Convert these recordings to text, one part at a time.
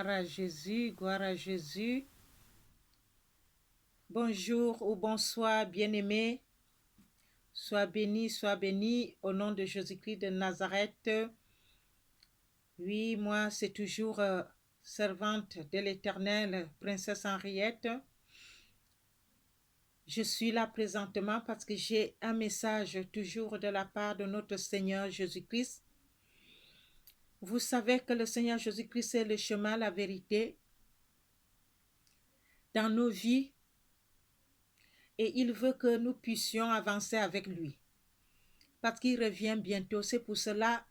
Gloire à Jésus, gloire à Jésus. Bonjour ou bonsoir, bien-aimés. Sois béni au nom de Jésus-Christ de Nazareth. Oui, moi, c'est toujours servante de l'Éternel, princesse Henriette. Je suis là présentement parce que j'ai un message toujours de la part de notre Seigneur Jésus-Christ. Vous savez que le Seigneur Jésus-Christ est le chemin, la vérité dans nos vies et il veut que nous puissions avancer avec lui parce qu'il revient bientôt. C'est pour cela,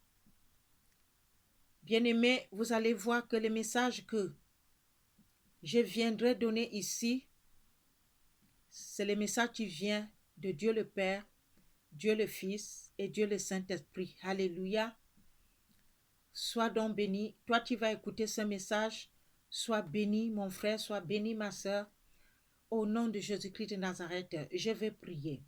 bien-aimés, vous allez voir que le message que je viendrai donner ici, c'est le message qui vient de Dieu le Père, Dieu le Fils et Dieu le Saint-Esprit. Alléluia. Sois donc béni. Toi, tu vas écouter ce message. Sois béni, mon frère, sois béni, ma sœur. Au nom de Jésus-Christ de Nazareth, je vais prier.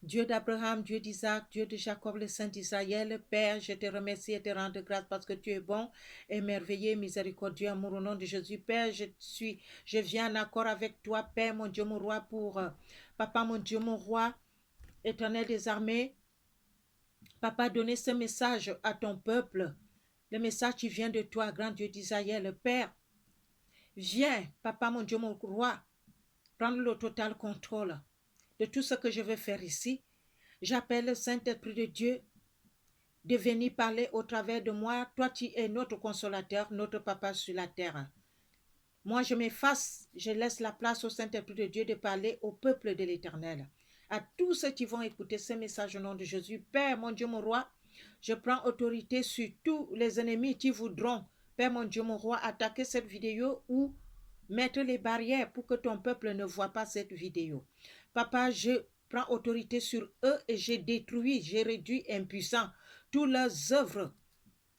Dieu d'Abraham, Dieu d'Isaac, Dieu de Jacob, le Saint d'Israël, Père, je te remercie et te rends grâce parce que tu es bon et merveilleux, miséricordieux, amour au nom de Jésus. Père, je viens en accord avec toi, Père, mon Dieu, mon roi, pour Papa, mon Dieu, mon roi, éternel des armées. Papa, donner ce message à ton peuple, le message qui vient de toi, grand Dieu d'Israël, Père. Viens, Papa, mon Dieu, mon roi, prendre le total contrôle de tout ce que je vais faire ici. J'appelle le Saint-Esprit de Dieu de venir parler au travers de moi. Toi, tu es notre consolateur, notre papa sur la terre. Moi, je m'efface, je laisse la place au Saint-Esprit de Dieu de parler au peuple de l'Éternel. À tous ceux qui vont écouter ce message au nom de Jésus, Père, mon Dieu, mon roi, je prends autorité sur tous les ennemis qui voudront, Père, mon Dieu, mon roi, attaquer cette vidéo ou mettre les barrières pour que ton peuple ne voit pas cette vidéo. Papa, je prends autorité sur eux et je détruis, je réduis impuissants toutes leurs œuvres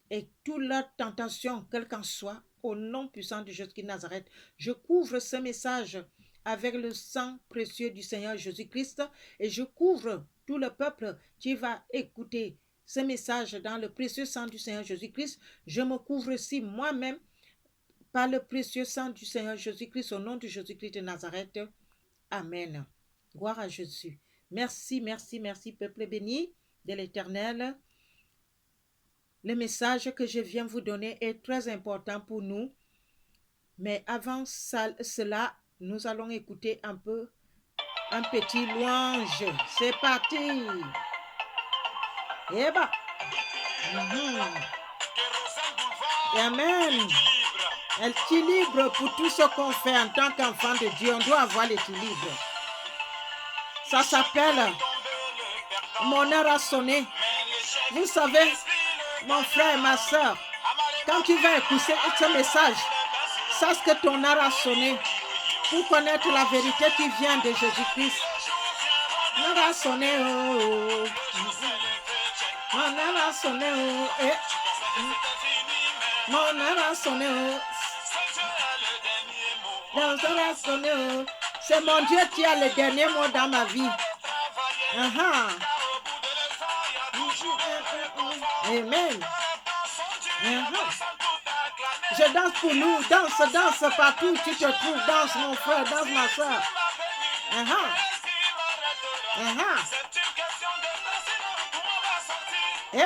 et toutes leurs tentations, quelles qu'en soient, au nom puissant de Jésus-Christ de Nazareth. Je couvre ce message avec le sang précieux du Seigneur Jésus-Christ et je couvre tout le peuple qui va écouter ce message dans le précieux sang du Seigneur Jésus-Christ. Je me couvre aussi moi-même par le précieux sang du Seigneur Jésus-Christ, au nom de Jésus-Christ de Nazareth. Amen. Gloire à Jésus. Merci, merci, merci, peuple béni de l'Éternel. Le message que je viens vous donner est très important pour nous. Mais avant cela, nous allons écouter un petit louange. C'est parti. Eh ben. Amen. L'équilibre pour tout ce qu'on fait en tant qu'enfant de Dieu, on doit avoir l'équilibre. Ça s'appelle mon heure a sonné. Vous savez, mon frère et ma soeur, quand tu vas écouter ce message, sache que ton heure a sonné pour connaître la vérité qui vient de Jésus-Christ. Mon heure a sonné, oh. Mon heure a sonné, oh. Mon heure a sonné, oh. C'est mon Dieu qui a le dernier mot dans ma vie. Amen. Je danse pour nous. Danse partout où tu te trouves. Danse mon frère, danse ma soeur. Et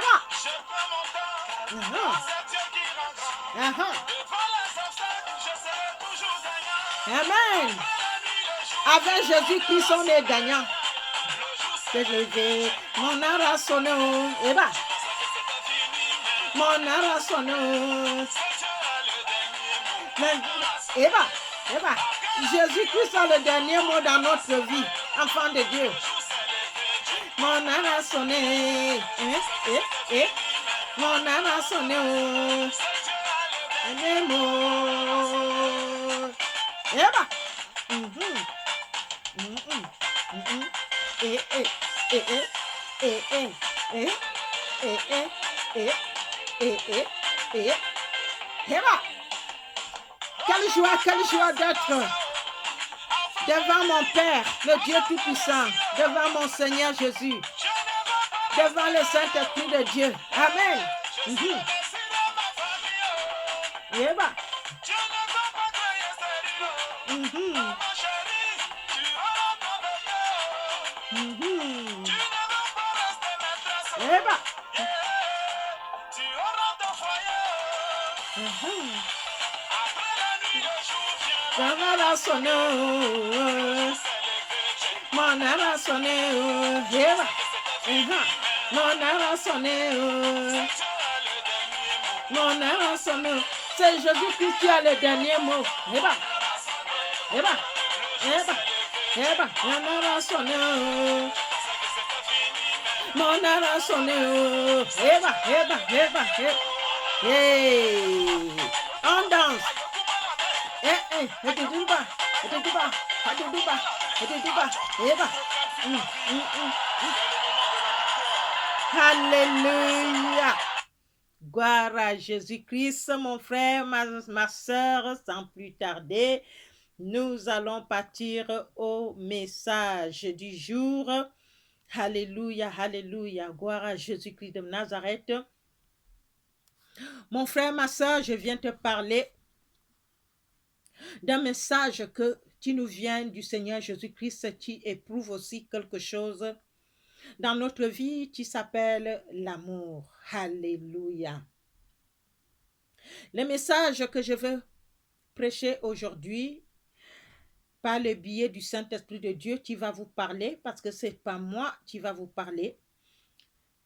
Amen. Avec Jésus-Christ, on est gagnant. Mon heure a sonné. Et bah. Mon heure a sonné. Et bah. Jésus-Christ a le dernier mot dans notre vie, enfant de Dieu. Mon heure a sonné. Mon heure a sonné. Et bah. Quelle joie d'être devant mon Père, le Dieu Tout-Puissant, devant mon Seigneur Jésus, devant le Saint-Esprit de Dieu. Amen. Et bah. Mhm. Mhm. Eh ben. Mhm. Ça va sonner, mon âme a sonné, eh ben. Mhm. Mon âme a sonné, mon âme a sonné. C'est Jésus-Christ qui a le dernier mot. Eh ben. Eh ben. Eh ben. Eh ben. Mon âme a sonné, mon âme a sonné, eh ben. Eh ben. Eh ben. Eh. Hey. On danse. Hadiduba, hadiduba, hadiduba, hadiduba, eba. Alléluia. Gloire à Jésus-Christ, mon frère, ma soeur, sans plus tarder, nous allons partir au message du jour. Alléluia, alléluia. Gloire à Jésus-Christ de Nazareth. Mon frère, ma soeur, je viens te parler d'un message qui nous vient du Seigneur Jésus-Christ, qui éprouve aussi quelque chose dans notre vie qui s'appelle l'amour. Alléluia. Le message que je veux prêcher aujourd'hui, par le biais du Saint-Esprit de Dieu qui va vous parler, parce que ce n'est pas moi qui va vous parler.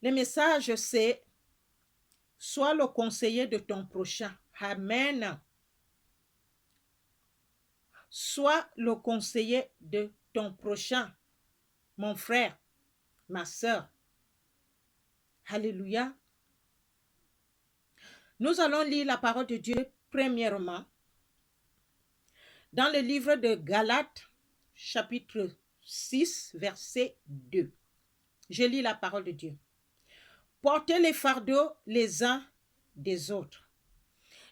Le message, c'est « Sois le conseiller de ton prochain ». Amen. Sois le conseiller de ton prochain, mon frère, ma soeur. Alléluia. Nous allons lire la parole de Dieu premièrement dans le livre de Galates, chapitre 6, verset 2. Je lis la parole de Dieu. Portez les fardeaux les uns des autres,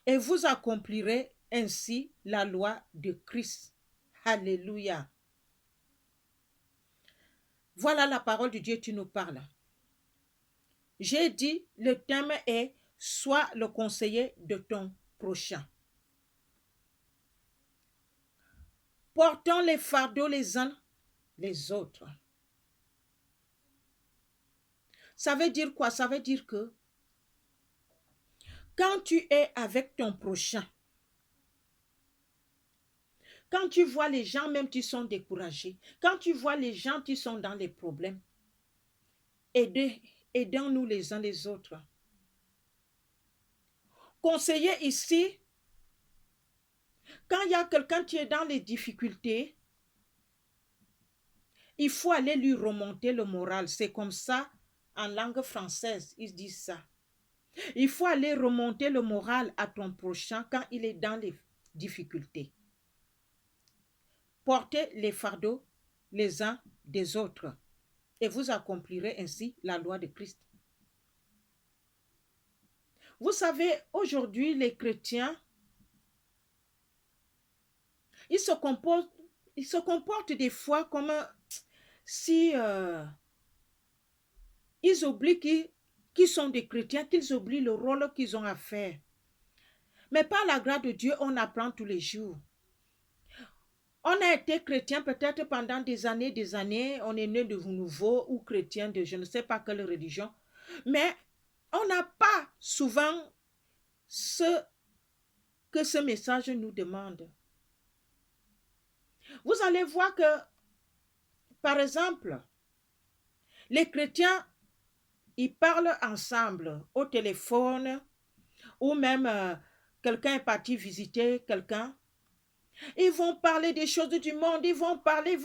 et vous accomplirez ainsi la loi de Christ. Alléluia. Voilà la parole de Dieu qui nous parle. J'ai dit, le thème est « Sois le conseiller de ton prochain ». Portons les fardeaux les uns les autres. Ça veut dire quoi? Ça veut dire que quand tu es avec ton prochain, quand tu vois les gens même qui sont découragés, quand tu vois les gens qui sont dans les problèmes, aidons-nous les uns les autres. Conseiller ici, quand il y a quelqu'un qui est dans les difficultés, il faut aller lui remonter le moral. C'est comme ça, en langue française, ils disent ça. Il faut aller remonter le moral à ton prochain quand il est dans les difficultés. Portez les fardeaux les uns des autres et vous accomplirez ainsi la loi de Christ. Vous savez, aujourd'hui, les chrétiens, ils se comportent des fois comme si ils oublient qu'ils sont des chrétiens, qu'ils oublient le rôle qu'ils ont à faire. Mais par la grâce de Dieu, on apprend tous les jours. On a été chrétien peut-être pendant des années, on est né de nouveau ou chrétien de je ne sais pas quelle religion, mais on n'a pas souvent ce que ce message nous demande. Vous allez voir que, par exemple, les chrétiens, ils parlent ensemble au téléphone ou même quelqu'un est parti visiter quelqu'un. Ils vont parler des choses du monde, ils vont parler.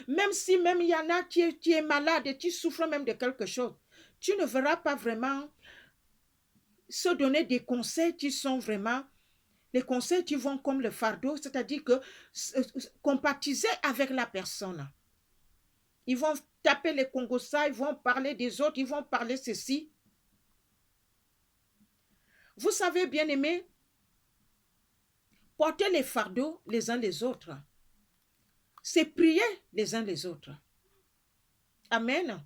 Même si il y en a qui est malade, qui souffre même de quelque chose, tu ne verras pas vraiment se donner des conseils qui sont vraiment, les conseils qui vont comme le fardeau, c'est-à-dire que compatiser avec la personne. Ils vont taper les Congossas, ils vont parler des autres, ils vont parler ceci. Vous savez, bien aimés, porter les fardeaux les uns les autres, c'est prier les uns les autres. Amen.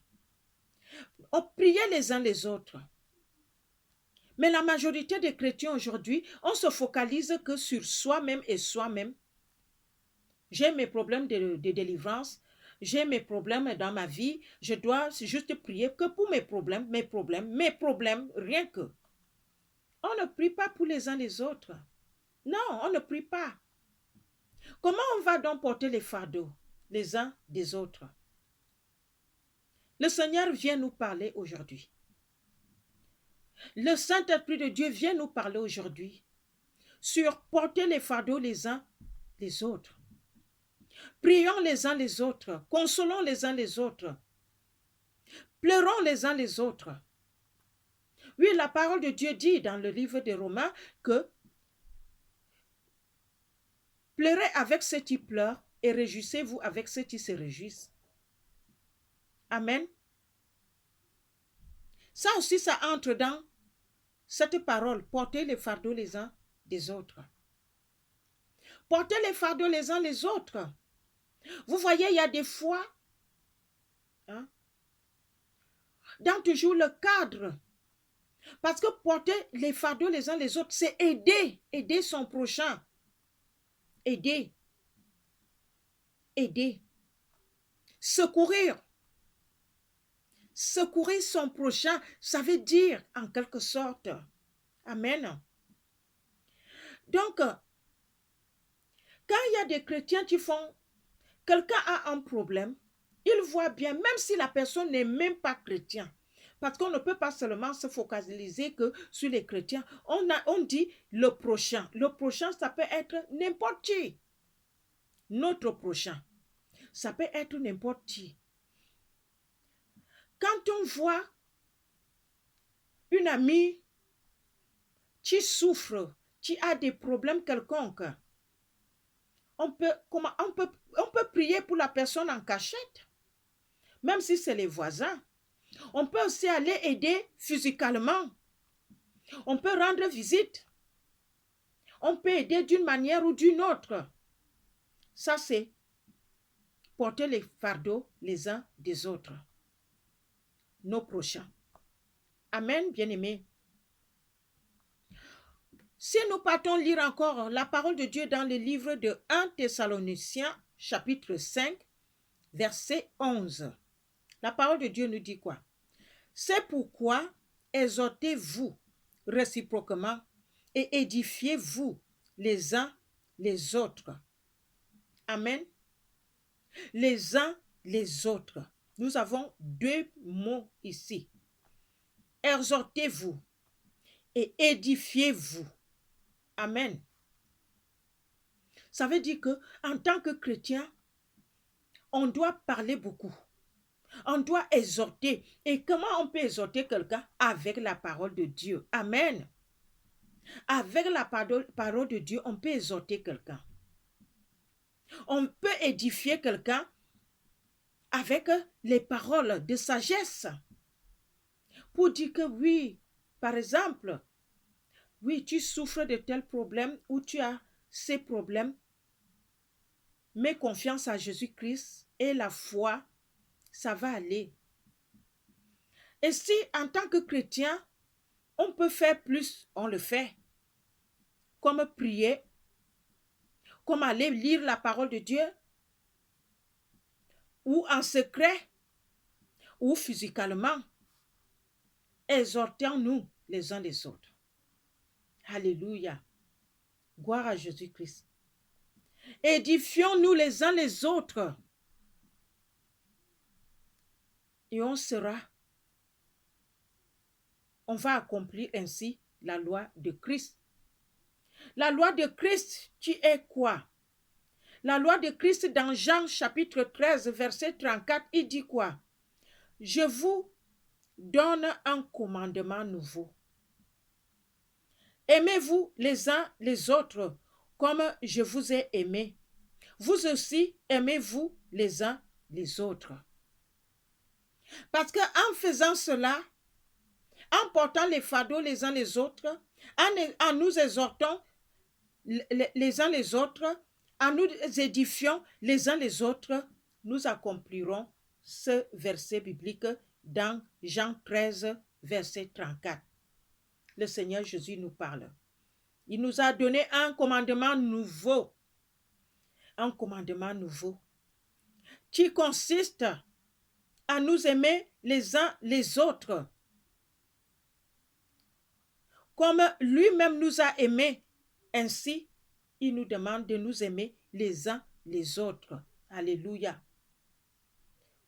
On priait les uns les autres. Mais la majorité des chrétiens aujourd'hui, on se focalise que sur soi-même et soi-même. j'ai mes problèmes de délivrance, j'ai mes problèmes dans ma vie, je dois juste prier que pour mes problèmes, rien que. On ne prie pas pour les uns les autres. Non, on ne prie pas. Comment on va donc porter les fardeaux les uns des autres? Le Seigneur vient nous parler aujourd'hui. Le Saint-Esprit de Dieu vient nous parler aujourd'hui sur porter les fardeaux les uns les autres. Prions les uns les autres, consolons les uns les autres, pleurons les uns les autres. Oui, la parole de Dieu dit dans le livre des Romains que pleurez avec ceux qui pleurent et réjouissez-vous avec ceux qui se réjouissent. Amen. Ça aussi, ça entre dans cette parole, porter les fardeaux les uns des autres. Porter les fardeaux les uns les autres. Vous voyez, il y a des fois, dans toujours le cadre. Parce que porter les fardeaux les uns les autres, c'est aider son prochain. Aider. Secourir son prochain, ça veut dire en quelque sorte. Amen. Donc, quand il y a des chrétiens qui font, quelqu'un a un problème, il voit bien, même si la personne n'est même pas chrétien, parce qu'on ne peut pas seulement se focaliser que sur les chrétiens. On dit le prochain. Le prochain, ça peut être n'importe qui. Notre prochain, ça peut être n'importe qui. Quand on voit une amie qui souffre, qui a des problèmes quelconques, on peut prier pour la personne en cachette, même si c'est les voisins. On peut aussi aller aider physiquement. On peut rendre visite. On peut aider d'une manière ou d'une autre. Ça, c'est porter les fardeaux les uns des autres. Nos prochains. Amen, bien-aimés. Si nous partons lire encore la parole de Dieu dans le livre de 1 Thessaloniciens, chapitre 5, verset 11. La parole de Dieu nous dit quoi? C'est pourquoi exhortez-vous réciproquement et édifiez-vous les uns les autres. Amen. Les uns les autres. Nous avons deux mots ici. Exhortez-vous et édifiez-vous. Amen. Ça veut dire que en tant que chrétien, on doit parler beaucoup. On doit exhorter. Et comment on peut exhorter quelqu'un? Avec la parole de Dieu. Amen. Avec la parole de Dieu, on peut exhorter quelqu'un. On peut édifier quelqu'un avec les paroles de sagesse. Pour dire que oui, par exemple, oui, tu souffres de tels problèmes ou tu as ces problèmes. Mets confiance à Jésus-Christ et la foi, ça va aller. Et si en tant que chrétien, on peut faire plus, on le fait. Comme prier, comme aller lire la parole de Dieu, ou en secret, ou physiquement. Exhortons-nous les uns les autres. Alléluia. Gloire à Jésus-Christ. Édifions-nous les uns les autres. Et on va accomplir ainsi la loi de Christ. La loi de Christ, qui est quoi? La loi de Christ dans Jean chapitre 13, verset 34, il dit quoi? Je vous donne un commandement nouveau. Aimez-vous les uns les autres comme je vous ai aimé. Vous aussi, aimez-vous les uns les autres. Parce qu'en faisant cela, en portant les fardeaux les uns les autres, en nous exhortant les uns les autres, en nous édifiant les uns les autres, nous accomplirons ce verset biblique dans Jean 13, verset 34. Le Seigneur Jésus nous parle. Il nous a donné un commandement nouveau. un commandement nouveau qui consiste à nous aimer les uns les autres, comme lui-même nous a aimés. Ainsi, il nous demande de nous aimer les uns les autres. Alléluia.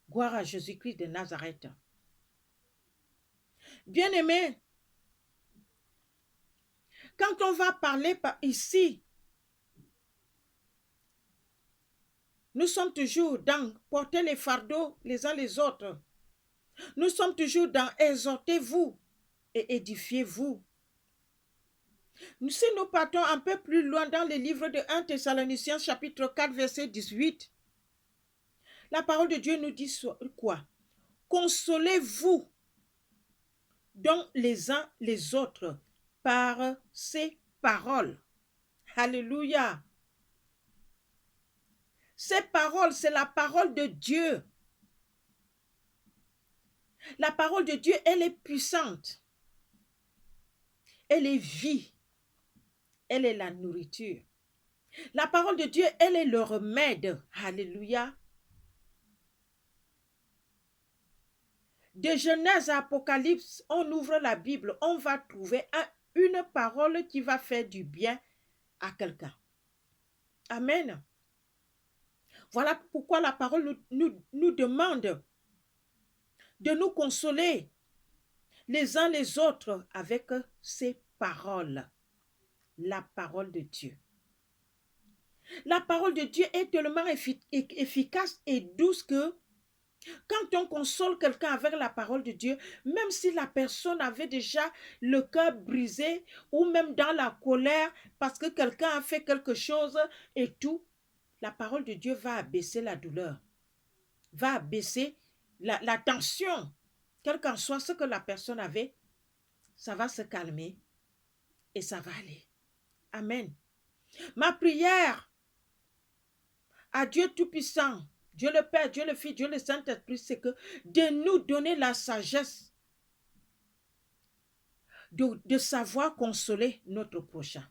Gloire à Jésus-Christ de Nazareth. Bien-aimés, quand on va parler ici, nous sommes toujours dans porter les fardeaux les uns les autres. Nous sommes toujours dans exhortez-vous et édifiez-vous. Si nous partons un peu plus loin dans le livre de 1 Thessaloniciens chapitre 4 verset 18, la parole de Dieu nous dit quoi? Consolez-vous donc les uns les autres par ces paroles. Alléluia. Ces paroles, c'est la parole de Dieu. La parole de Dieu, elle est puissante. Elle est vie. Elle est la nourriture. La parole de Dieu, elle est le remède. Alléluia. De Genèse à Apocalypse, on ouvre la Bible, on va trouver une parole qui va faire du bien à quelqu'un. Amen. Voilà pourquoi la parole nous demande de nous consoler les uns les autres avec ces paroles. La parole de Dieu. La parole de Dieu est tellement efficace et douce que quand on console quelqu'un avec la parole de Dieu, même si la personne avait déjà le cœur brisé ou même dans la colère parce que quelqu'un a fait quelque chose et tout, la parole de Dieu va abaisser la douleur, va abaisser la tension. Quel qu'en soit ce que la personne avait, ça va se calmer et ça va aller. Amen. Ma prière à Dieu Tout-Puissant, Dieu le Père, Dieu le Fils, Dieu le Saint-Esprit, c'est que de nous donner la sagesse de savoir consoler notre prochain.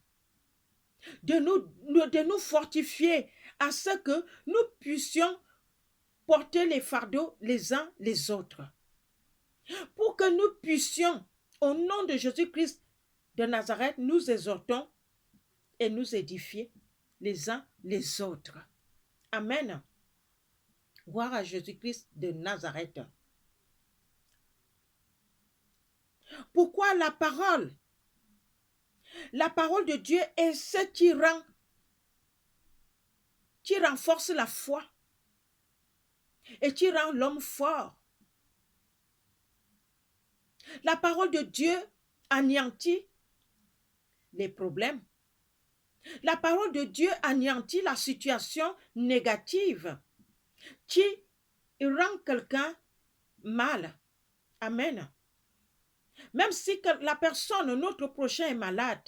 De nous fortifier à ce que nous puissions porter les fardeaux les uns les autres. Pour que nous puissions, au nom de Jésus-Christ de Nazareth, nous exhortons et nous édifier les uns les autres. Amen. Gloire à Jésus-Christ de Nazareth. Pourquoi la parole? La parole de Dieu est ce qui renforce la foi et qui rend l'homme fort. La parole de Dieu anéantit les problèmes. La parole de Dieu anéantit la situation négative qui rend quelqu'un mal. Amen. Même si la personne, notre prochain est malade,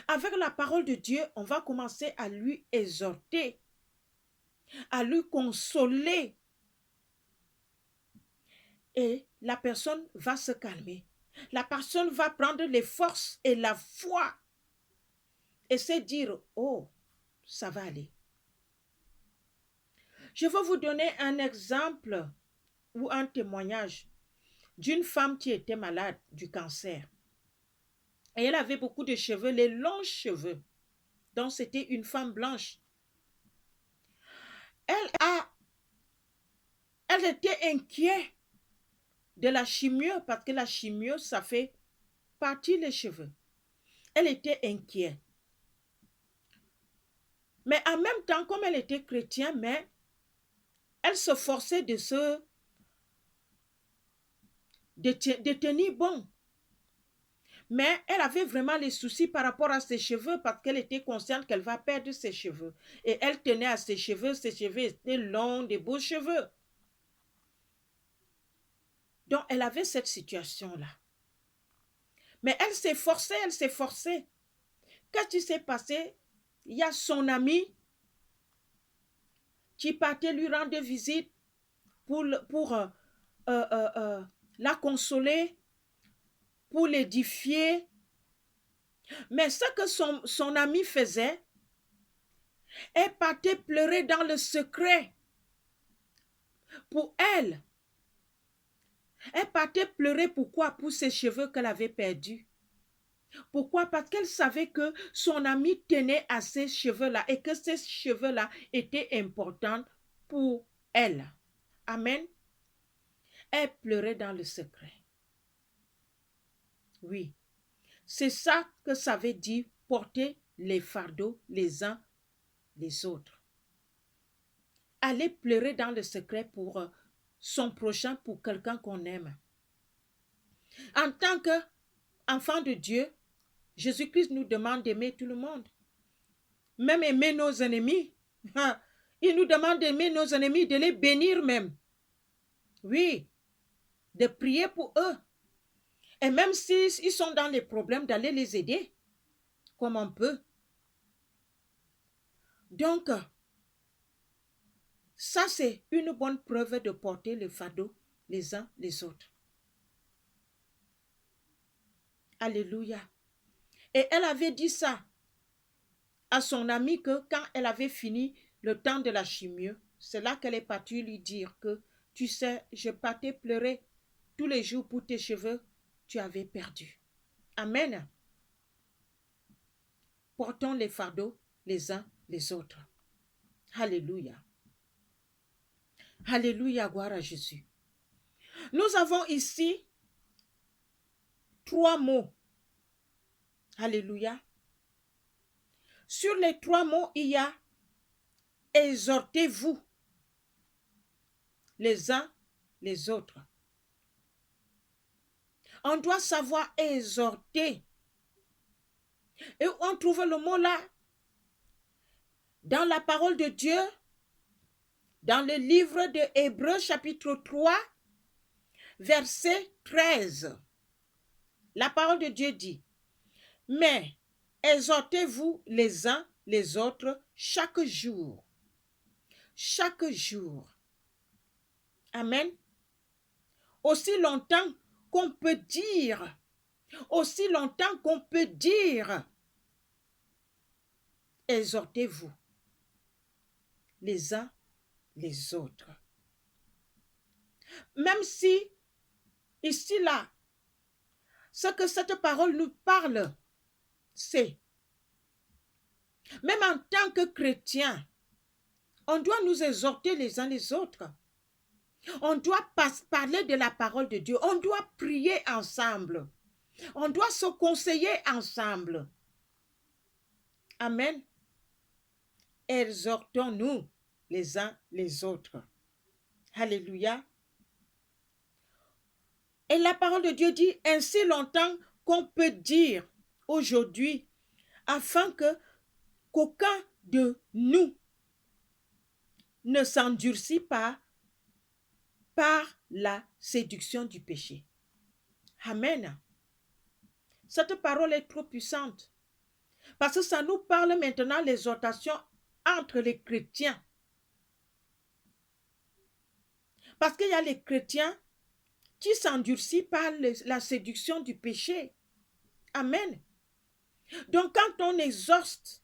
avec la parole de Dieu, on va commencer à lui exhorter, à lui consoler. Et la personne va se calmer. La personne va prendre les forces et la foi et se dire, oh, ça va aller. Je veux vous donner un exemple ou un témoignage d'une femme qui était malade du cancer. Et elle avait beaucoup de cheveux, les longs cheveux. Donc, c'était une femme blanche. Elle était inquiète de la chimio, parce que la chimio, ça fait partir les cheveux. Elle était inquiète. Mais en même temps, comme elle était chrétienne, mais elle se forçait de tenir bon. Mais elle avait vraiment les soucis par rapport à ses cheveux parce qu'elle était consciente qu'elle va perdre ses cheveux. Et elle tenait à ses cheveux étaient longs, des beaux cheveux. Donc, elle avait cette situation-là. Mais elle s'est forcée. Qu'est-ce qui s'est passé? Il y a son ami qui partait lui rendre visite pour la consoler, pour l'édifier. Mais ce que son ami faisait, Elle partait pleurer dans le secret. Pour elle, elle partait pleurer pourquoi? Pour ses cheveux qu'elle avait perdus. Pourquoi? Parce qu'elle savait que son ami tenait à ces cheveux-là et que ces cheveux-là étaient importants pour elle. Amen. Elle pleurait dans le secret. Oui, c'est ça que ça veut dire porter les fardeaux les uns les autres. Aller pleurer dans le secret pour son prochain, pour quelqu'un qu'on aime. En tant qu'enfant de Dieu, Jésus-Christ nous demande d'aimer tout le monde. Même aimer nos ennemis. Il nous demande d'aimer nos ennemis, de les bénir même. Oui, de prier pour eux. Et même s'ils sont dans les problèmes, d'aller les aider comme on peut. Donc, ça c'est une bonne preuve de porter le fardeau les uns les autres. Alléluia. Et elle avait dit ça à son amie que quand elle avait fini le temps de la chimio, c'est là qu'elle est partie lui dire que, tu sais, je partais pleurer tous les jours pour tes cheveux, tu avais perdu. Amen. Portons les fardeaux les uns les autres. Alléluia. Alléluia, gloire à Jésus. Nous avons ici 3 mots. Alléluia. Sur les 3 mots, il y a exhortez-vous les uns les autres. On doit savoir exhorter. Et on trouve le mot là dans la parole de Dieu, dans le livre de Hébreux chapitre 3, verset 13. La parole de Dieu dit, mais exhortez-vous les uns les autres chaque jour. Chaque jour. Amen. Aussi longtemps qu'on peut dire, exhortez-vous les uns les autres. Même si, ici là, ce que cette parole nous parle, c'est, même en tant que chrétiens, on doit nous exhorter les uns les autres. On doit parler de la parole de Dieu. On doit prier ensemble. On doit se conseiller ensemble. Amen. Exhortons-nous les uns les autres. Alléluia. Et la parole de Dieu dit, ainsi longtemps qu'on peut dire aujourd'hui, afin qu'aucun de nous ne s'endurcit pas par la séduction du péché. Amen. Cette parole est trop puissante. Parce que ça nous parle maintenant de l'exhortation entre les chrétiens. Parce qu'il y a les chrétiens qui s'endurcissent par la séduction du péché. Amen. Donc quand on exhorte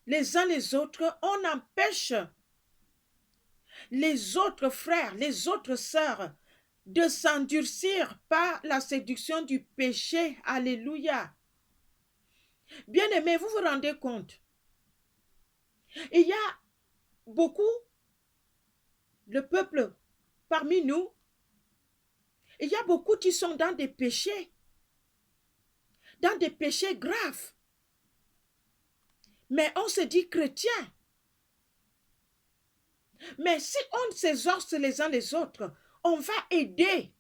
les uns les autres, on empêche les autres frères, les autres sœurs de s'endurcir par la séduction du péché. Alléluia. Bien-aimés, vous vous rendez compte? Il y a beaucoup de peuple parmi nous. Il y a beaucoup qui sont dans des péchés graves. Mais on se dit chrétien. Mais si on s'exhorte les uns les autres, on va aider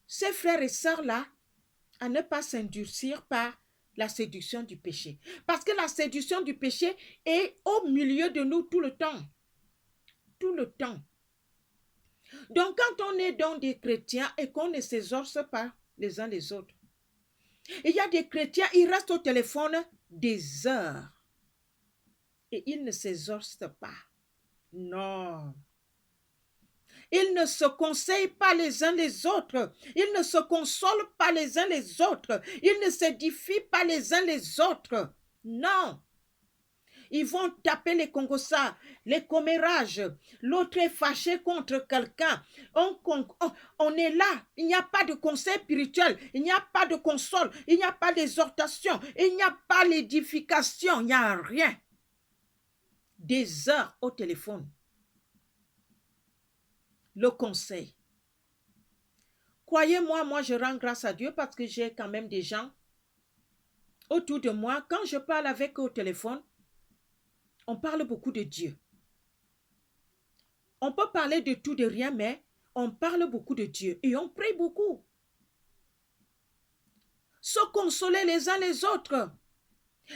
ces frères et sœurs-là à ne pas s'endurcir par la séduction du péché. Parce que la séduction du péché est au milieu de nous tout le temps. Tout le temps. Donc quand on est dans des chrétiens et qu'on ne s'exhorte pas les uns les autres, il y a des chrétiens, ils restent au téléphone des heures. Et ils ne s'exhortent pas. Non. Ils ne se conseillent pas les uns les autres. Ils ne se consolent pas les uns les autres. Ils ne s'édifient pas les uns les autres. Non. Ils vont taper les Congosas, les commérages. L'autre est fâché contre quelqu'un. On est là. Il n'y a pas de conseil spirituel. Il n'y a pas de console. Il n'y a pas d'exhortation. Il n'y a pas l'édification. Il n'y a rien. Des heures au téléphone. Le conseil. Croyez-moi, moi je rends grâce à Dieu parce que j'ai quand même des gens autour de moi. Quand je parle avec eux au téléphone, on parle beaucoup de Dieu. On peut parler de tout, de rien, mais on parle beaucoup de Dieu et on prie beaucoup. Se consoler les uns les autres.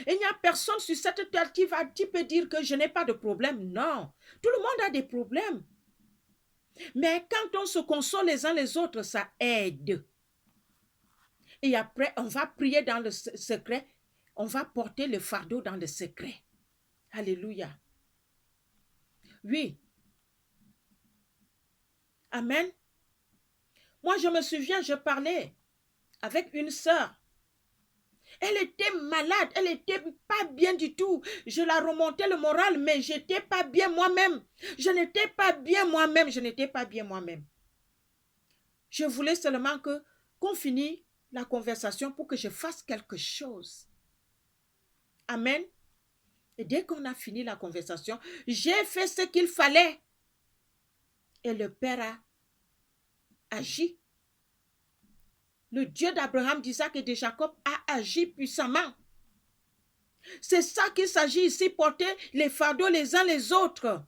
Il n'y a personne sur cette terre qui peut dire que je n'ai pas de problème. Non, tout le monde a des problèmes. Mais quand on se console les uns les autres, ça aide. Et après, on va prier dans le secret. On va porter le fardeau dans le secret. Alléluia. Oui. Amen. Moi, je me souviens, je parlais avec une sœur. Elle était malade, elle n'était pas bien du tout. Je la remontais le moral, mais je n'étais pas bien moi-même. Je n'étais pas bien moi-même, je n'étais pas bien moi-même. Je voulais seulement qu'on finisse la conversation pour que je fasse quelque chose. Amen. Et dès qu'on a fini la conversation, j'ai fait ce qu'il fallait. Et le Père a agi. Le Dieu d'Abraham, d'Isaac et de Jacob a agi puissamment. C'est ça qu'il s'agit ici, porter les fardeaux les uns les autres.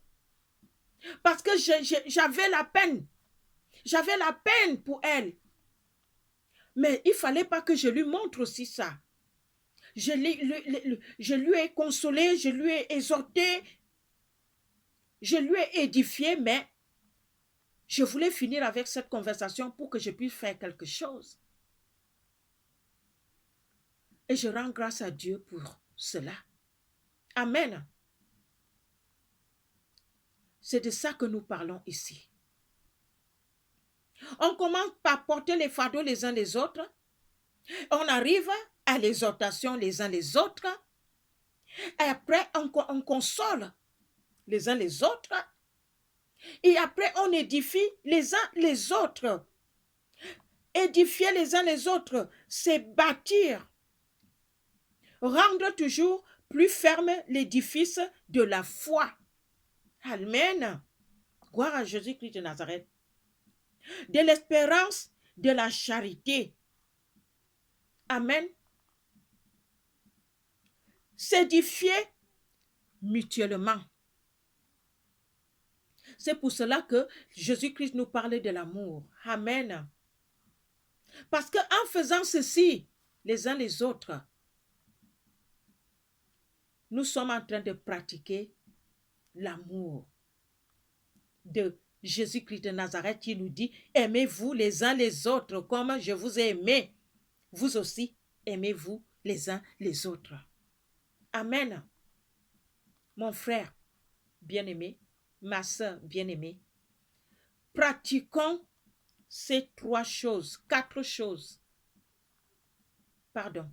Parce que j'avais la peine. J'avais la peine pour elle. Mais il ne fallait pas que je lui montre aussi ça. Je lui ai consolé, je lui ai exhorté, je lui ai édifié, mais je voulais finir avec cette conversation pour que je puisse faire quelque chose. Et je rends grâce à Dieu pour cela. Amen. C'est de ça que nous parlons ici. On commence par porter les fardeaux les uns les autres. On arrive à l'exhortation les uns les autres. Et après, on console les uns les autres. Et après, on édifie les uns les autres. Édifier les uns les autres, c'est bâtir. Rendre toujours plus ferme l'édifice de la foi. Amen. Gloire à Jésus-Christ de Nazareth. De l'espérance, de la charité. Amen. S'édifier mutuellement. C'est pour cela que Jésus-Christ nous parlait de l'amour. Amen. Parce qu'en faisant ceci, les uns les autres, nous sommes en train de pratiquer l'amour de Jésus-Christ de Nazareth qui nous dit, aimez-vous les uns les autres comme je vous ai aimé. Vous aussi, aimez-vous les uns les autres. Amen. Mon frère bien-aimé, ma soeur bien-aimée, pratiquons ces quatre choses. Pardon.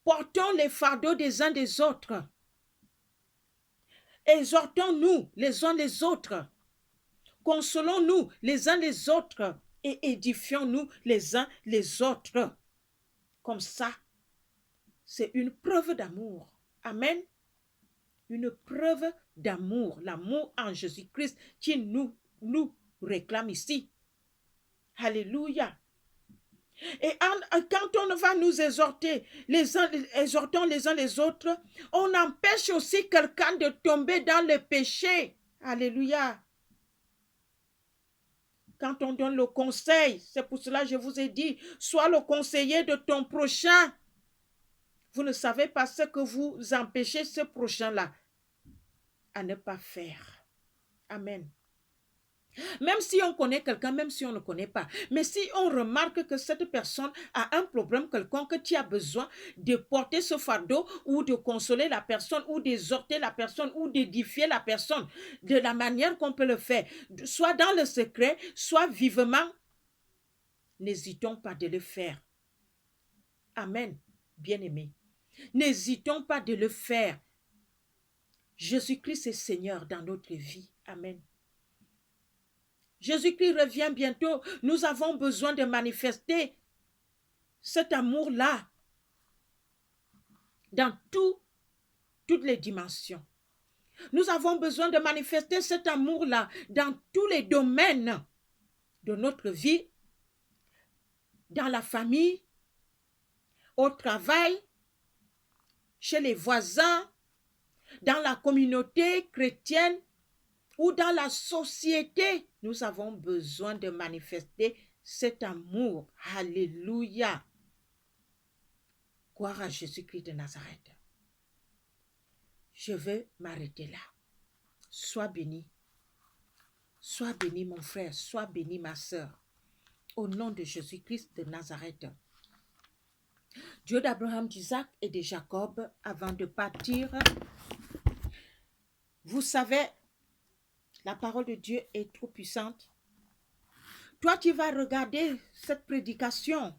Portons les fardeaux des uns des autres. Exhortons-nous les uns les autres. Consolons-nous les uns les autres et édifions-nous les uns les autres. Comme ça, c'est une preuve d'amour. Amen. Une preuve d'amour. L'amour en Jésus-Christ qui nous réclame ici. Alléluia. Et quand on va nous exhorter, exhortons les uns les autres, on empêche aussi quelqu'un de tomber dans le péché. Alléluia. Quand on donne le conseil, c'est pour cela que je vous ai dit, sois le conseiller de ton prochain. Vous ne savez pas ce que vous empêchez ce prochain-là à ne pas faire. Amen. Même si on connaît quelqu'un, même si on ne connaît pas. Mais si on remarque que cette personne a un problème quelconque, tu as besoin de porter ce fardeau ou de consoler la personne ou d'exhorter la personne ou d'édifier la personne de la manière qu'on peut le faire, soit dans le secret, soit vivement, n'hésitons pas de le faire. Amen, bien-aimés. N'hésitons pas de le faire. Jésus-Christ est Seigneur dans notre vie. Amen. Jésus-Christ revient bientôt. Nous avons besoin de manifester cet amour-là dans toutes les dimensions. Nous avons besoin de manifester cet amour-là dans tous les domaines de notre vie, dans la famille, au travail, chez les voisins, dans la communauté chrétienne ou dans la société. Nous avons besoin de manifester cet amour. Alléluia. Gloire à Jésus-Christ de Nazareth. Je vais m'arrêter là. Sois béni. Sois béni mon frère, sois béni ma sœur. Au nom de Jésus-Christ de Nazareth. Dieu d'Abraham, d'Isaac et de Jacob, avant de partir, vous savez, la parole de Dieu est trop puissante. Toi, tu vas regarder cette prédication.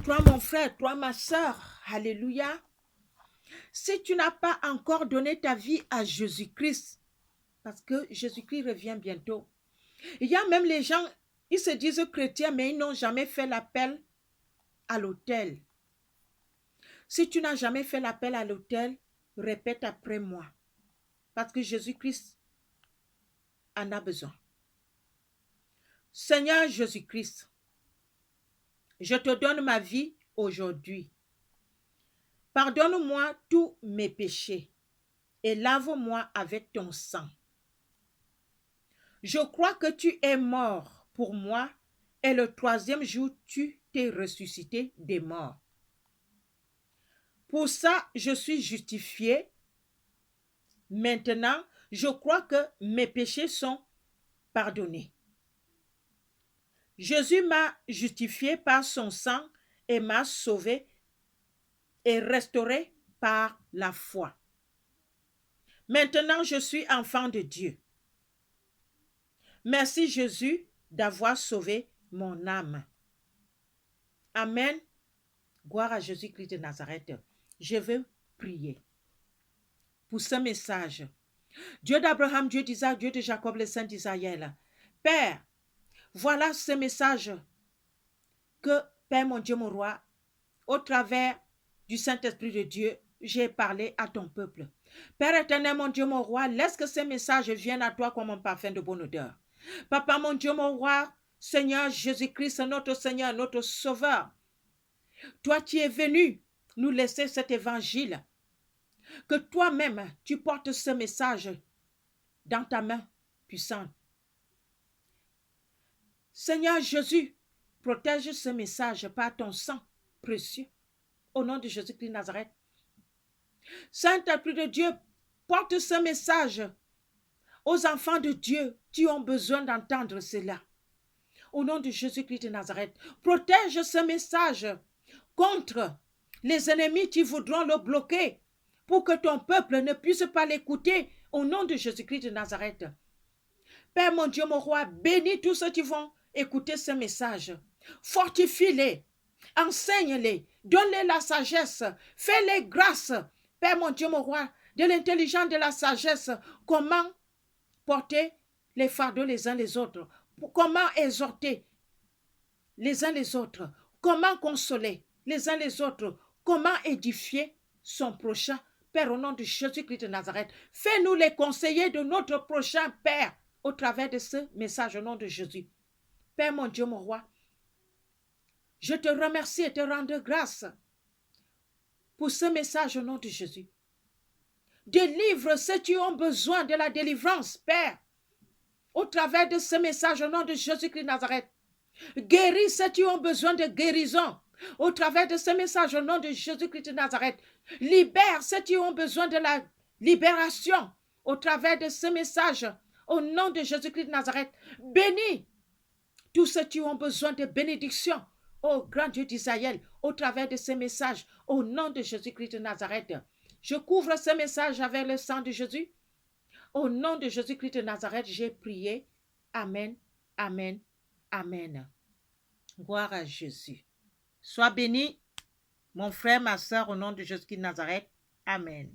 Toi, mon frère, toi, ma sœur, alléluia. Si tu n'as pas encore donné ta vie à Jésus-Christ, parce que Jésus-Christ revient bientôt. Il y a même les gens, ils se disent chrétiens, mais ils n'ont jamais fait l'appel à l'autel. Si tu n'as jamais fait l'appel à l'autel, répète après moi. Parce que Jésus-Christ en a besoin. Seigneur Jésus-Christ, je te donne ma vie aujourd'hui. Pardonne-moi tous mes péchés et lave-moi avec ton sang. Je crois que tu es mort pour moi et le troisième jour, tu t'es ressuscité des morts. Pour ça, je suis justifié. Maintenant, je crois que mes péchés sont pardonnés. Jésus m'a justifié par son sang et m'a sauvé et restauré par la foi. Maintenant, je suis enfant de Dieu. Merci Jésus d'avoir sauvé mon âme. Amen. Gloire à Jésus-Christ de Nazareth. Je veux prier pour ce message. Dieu d'Abraham, Dieu d'Isaac, Dieu de Jacob, le Saint d'Israël. Père, voilà ce message que, Père mon Dieu, mon roi, au travers du Saint-Esprit de Dieu, j'ai parlé à ton peuple. Père éternel, mon Dieu, mon roi, laisse que ces messages viennent à toi comme un parfum de bonne odeur. Papa, mon Dieu, mon roi, Seigneur Jésus-Christ, notre Seigneur, notre Sauveur, toi qui es venu nous laisser cet évangile, que toi-même, tu portes ce message dans ta main puissante. Seigneur Jésus, protège ce message par ton sang précieux, au nom de Jésus-Christ de Nazareth. Saint-Esprit de Dieu, porte ce message aux enfants de Dieu qui ont besoin d'entendre cela. Au nom de Jésus-Christ de Nazareth, protège ce message contre les ennemis qui voudront le bloquer pour que ton peuple ne puisse pas l'écouter au nom de Jésus-Christ de Nazareth. Père mon Dieu, mon roi, bénis tous ceux qui vont écouter ce message. Fortifie-les, enseigne-les, donne-les la sagesse, fais-les grâce, Père mon Dieu, mon roi, de l'intelligence, de la sagesse, comment porter les fardeaux les uns les autres, comment exhorter les uns les autres, comment consoler les uns les autres, comment édifier son prochain. Père, au nom de Jésus-Christ de Nazareth, fais-nous les conseillers de notre prochain Père au travers de ce message au nom de Jésus. Père mon Dieu, mon roi, je te remercie et te rends grâce pour ce message au nom de Jésus. Délivre ceux qui ont besoin de la délivrance, Père, au travers de ce message au nom de Jésus-Christ de Nazareth. Guéris ceux qui ont besoin de guérison au travers de ce message au nom de Jésus-Christ de Nazareth. Libère ceux qui ont besoin de la libération au travers de ce message au nom de Jésus-Christ de Nazareth. Bénis tous ceux qui ont besoin de bénédiction, ô grand Dieu d'Israël, au travers de ce message au nom de Jésus-Christ de Nazareth. Je couvre ce message avec le sang de Jésus. Au nom de Jésus-Christ de Nazareth, j'ai prié. Amen, amen, amen. Gloire à Jésus. Sois béni. mon frère, ma soeur, au nom de Jésus-Christ de Nazareth. Amen.